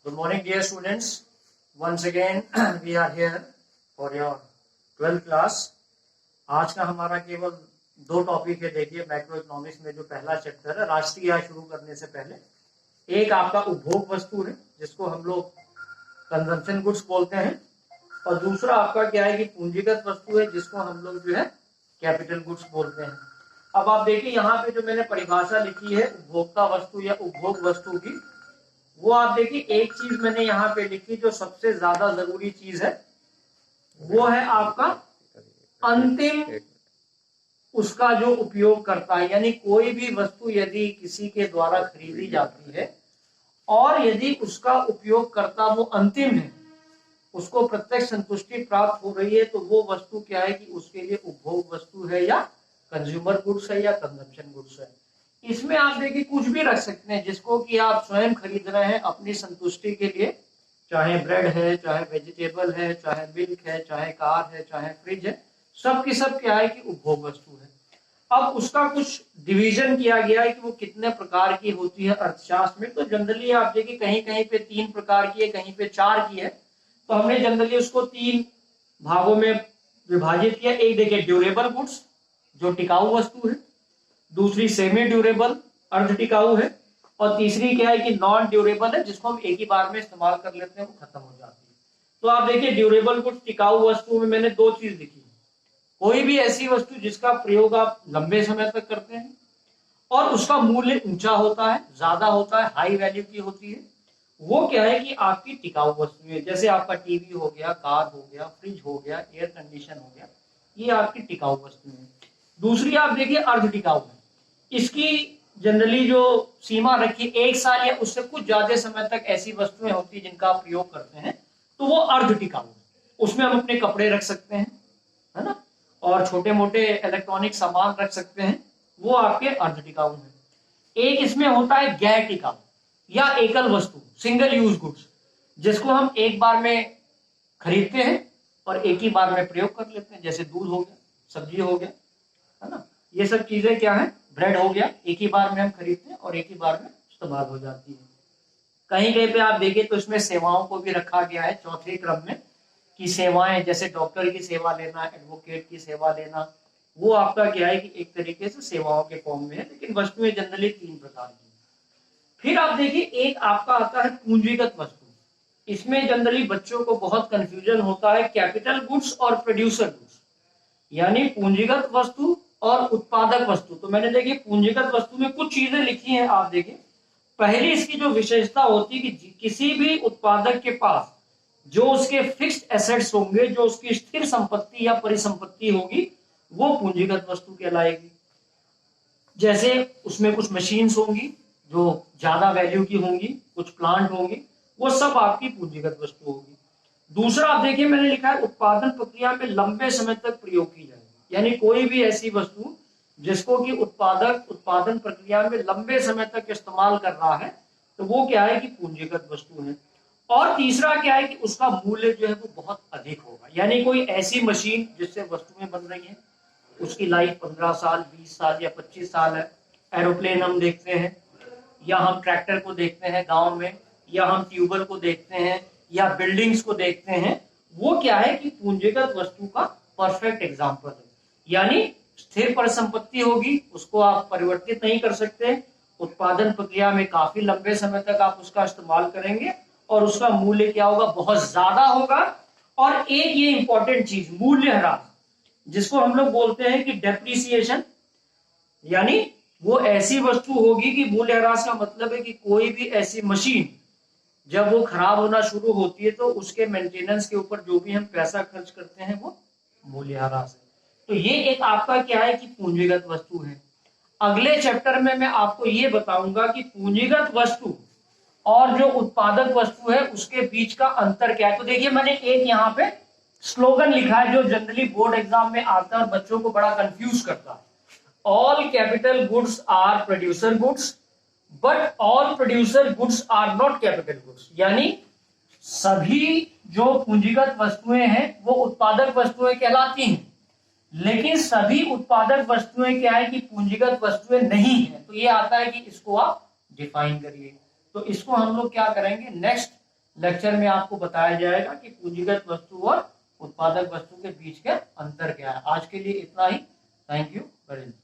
Good morning, dear students. Once again, we are here for your 12th class. आज का हमारा केवल दो टॉपिक है. देखिए, मैक्रो इकोनॉमिक्स में जो पहला चैप्टर है, राष्ट्रीय आय शुरू करने से पहले एक आपका उपभोग वस्तु है जिसको हम लोग कंजम्पशन गुड्स बोलते हैं, और दूसरा आपका क्या है कि पूंजीगत वस्तु है जिसको हम लोग जो है कैपिटल गुड्स बोलते हैं. अब आप देखिए यहाँ पे जो मैंने परिभाषा लिखी है उपभोक्ता वस्तु या उपभोग वस्तु की, वो आप देखिए एक चीज मैंने यहाँ पे लिखी जो सबसे ज्यादा जरूरी चीज है, वो है आपका अंतिम उसका जो उपयोग करता है. यानी कोई भी वस्तु यदि किसी के द्वारा खरीदी जाती है और यदि उसका उपयोग करता वो अंतिम है, उसको प्रत्यक्ष संतुष्टि प्राप्त हो रही है, तो वो वस्तु क्या है कि उसके लिए उपभोग वस्तु है या कंज्यूमर गुड्स है या कंजम्पशन गुड्स है. इसमें आप देखिए कुछ भी रख सकते हैं जिसको कि आप स्वयं खरीद रहे हैं अपनी संतुष्टि के लिए, चाहे ब्रेड है, चाहे वेजिटेबल है, चाहे मिल्क है, चाहे कार है, चाहे फ्रिज है, सब की सब क्या है कि उपभोग वस्तु है. अब उसका कुछ डिवीजन किया गया है कि वो कितने प्रकार की होती है अर्थशास्त्र में. तो जनरली आप देखिए कहीं कहीं पे 3 प्रकार की है, कहीं पे 4 की है, तो हमने जनरली उसको 3 भागों में विभाजित किया. एक देखिए ड्यूरेबल गुड्स जो टिकाऊ वस्तु है, दूसरी सेमी ड्यूरेबल अर्ध टिकाऊ है, और तीसरी क्या है कि नॉन ड्यूरेबल है जिसको हम एक ही बार में इस्तेमाल कर लेते हैं, वो खत्म हो जाती है. तो आप देखिए ड्यूरेबल गुड्स टिकाऊ वस्तु में मैंने 2 चीज लिखी है. कोई भी ऐसी वस्तु जिसका प्रयोग आप लंबे समय तक करते हैं और उसका मूल्य ऊंचा होता है, ज्यादा होता है, हाई वैल्यू की होती है, वो क्या है कि आपकी टिकाऊ वस्तु है. जैसे आपका टीवी हो गया, कार हो गया, फ्रिज हो गया, एयर कंडीशन हो गया, ये आपकी टिकाऊ वस्तु है. दूसरी आप देखिए अर्ध टिकाऊ है. इसकी जनरली जो सीमा रखी 1 साल या उससे कुछ ज्यादा समय तक ऐसी वस्तुएं होती है जिनका आप प्रयोग करते हैं, तो वो अर्ध टिकाऊ है. उसमें हम अपने कपड़े रख सकते हैं, है ना, और छोटे मोटे इलेक्ट्रॉनिक सामान रख सकते हैं, वो आपके अर्ध टिकाऊ है. एक इसमें होता है गैर टिकाऊ या एकल वस्तु, सिंगल यूज गुड्स, जिसको हम एक बार में खरीदते हैं और एक ही बार में प्रयोग कर लेते हैं. जैसे दूध हो गया, सब्जी हो गया, है ना, ये सब चीजें क्या है, ब्रेड हो गया, एक ही बार में हम खरीदते हैं और एक ही बार में इस्तेमाल हो जाती है. कहीं कहीं पे आप देखिए तो इसमें सेवाओं को भी रखा गया है चौथे क्रम में, कि सेवाएं जैसे डॉक्टर की सेवा लेना, एडवोकेट की सेवा लेना, वो आपका क्या है कि एक तरीके से सेवाओं के फॉर्म में है. लेकिन वस्तुएं जनरली 3 प्रकार की. फिर आप देखिए एक आपका आता है पूंजीगत वस्तु. इसमें जनरली बच्चों को बहुत कंफ्यूजन होता है कैपिटल गुड्स और प्रोड्यूसर गुड्स, यानी पूंजीगत वस्तु और उत्पादक वस्तु. तो मैंने देखिए पूंजीगत वस्तु में कुछ चीजें लिखी हैं. आप देखिए पहली इसकी जो विशेषता होती है कि किसी भी उत्पादक के पास जो उसके फिक्स्ड एसेट्स होंगे, जो उसकी स्थिर संपत्ति या परिसंपत्ति होगी, वो पूंजीगत वस्तु कहलाएगी. जैसे उसमें कुछ मशीन्स होंगी जो ज्यादा वैल्यू की होंगी, कुछ प्लांट होंगी, वो सब आपकी पूंजीगत वस्तु होगी. दूसरा आप देखिए मैंने लिखा है उत्पादन प्रक्रिया में लंबे समय तक प्रयोग की जाएगी. यानी कोई भी ऐसी वस्तु जिसको कि उत्पादक उत्पादन प्रक्रिया में लंबे समय तक इस्तेमाल कर रहा है, तो वो क्या है कि पूंजीगत वस्तु है. और तीसरा क्या है कि उसका मूल्य जो है वो बहुत अधिक होगा. यानी कोई ऐसी मशीन जिससे वस्तुएं बन रही हैं, उसकी लाइफ 15 साल, 20 साल या 25 साल है. एरोप्लेन हम देखते हैं, या हम ट्रैक्टर को देखते हैं गांव में, या हम ट्यूबवेल को देखते हैं, या बिल्डिंग्स को देखते हैं, वो क्या है कि पूंजीगत वस्तु का परफेक्ट एग्जाम्पल है. यानी स्थिर परिसंपत्ति होगी, उसको आप परिवर्तित नहीं कर सकते, उत्पादन प्रक्रिया में काफी लंबे समय तक आप उसका इस्तेमाल करेंगे, और उसका मूल्य क्या होगा, बहुत ज्यादा होगा. और एक ये इंपॉर्टेंट चीज मूल्य ह्रास, जिसको हम लोग बोलते हैं कि डेप्रिसिएशन, यानी वो ऐसी वस्तु होगी कि मूल्य ह्रास का मतलब है कि कोई भी ऐसी मशीन जब वो खराब होना शुरू होती है तो उसके मेंटेनेंस के ऊपर जो भी हम पैसा खर्च करते हैं वो मूल्य ह्रास है. तो ये एक आपका क्या है कि पूंजीगत वस्तु है. अगले चैप्टर में मैं आपको ये बताऊंगा कि पूंजीगत वस्तु और जो उत्पादक वस्तु है उसके बीच का अंतर क्या है. तो देखिए मैंने एक यहाँ पे स्लोगन लिखा है जो जनरली बोर्ड एग्जाम में आता है और बच्चों को बड़ा कंफ्यूज करता है. All capital goods are producer goods, but all producer goods are not capital goods. यानी सभी जो पूंजीगत वस्तुएं हैं वो उत्पादक वस्तुएं कहलाती हैं, लेकिन सभी उत्पादक वस्तुएं क्या है कि पूंजीगत वस्तुएं नहीं है. तो ये आता है कि इसको आप डिफाइन करिए. तो इसको हम लोग क्या करेंगे नेक्स्ट लेक्चर में आपको बताया जाएगा कि पूंजीगत वस्तु और उत्पादक वस्तु के बीच के अंतर क्या है। आज के लिए इतना ही। Thank you very much.